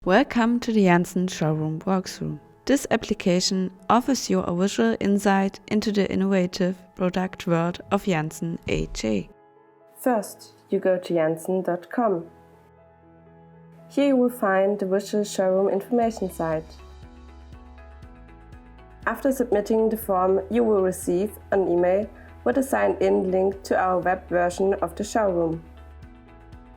Welcome to the Jansen Showroom walkthrough. This application offers you a visual insight into the innovative product world of Jansen AG. First, you go to jansen.com. Here you will find the visual showroom information site. After submitting the form, you will receive an email with a sign-in link to our web version of the showroom.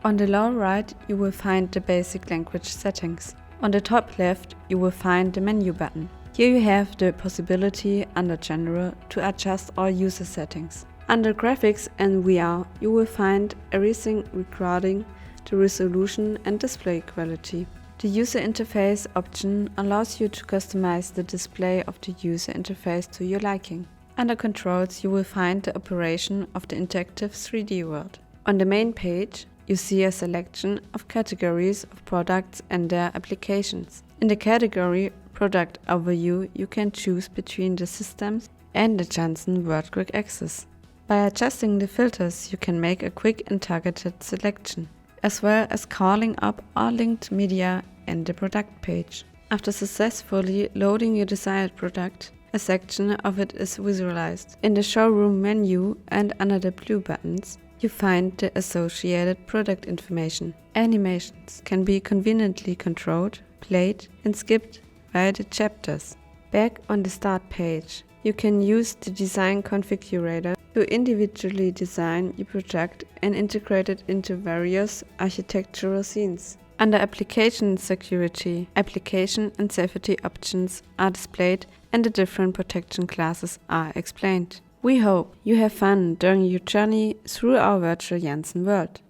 On the lower right, you will find the basic language settings. On the top left, you will find the menu button. Here you have the possibility under General to adjust all user settings. Under Graphics and VR, you will find everything regarding the resolution and display quality. The user interface option allows you to customize the display of the user interface to your liking. Under Controls, you will find the operation of the interactive 3D world. On the main page, you see a selection of categories of products and their applications. In the category Product Overview, you can choose between the systems and the Jansen Word Quick Access. By adjusting the filters, you can make a quick and targeted selection, as well as calling up all linked media in the product page. After successfully loading your desired product, a section of it is visualized. In the showroom menu and under the blue buttons, you find the associated product information. Animations can be conveniently controlled, played and skipped via the chapters. Back on the start page, you can use the design configurator to individually design your product and integrate it into various architectural scenes. Under Application Security, application and safety options are displayed and the different protection classes are explained. We hope you have fun during your journey through our virtual Jansen world.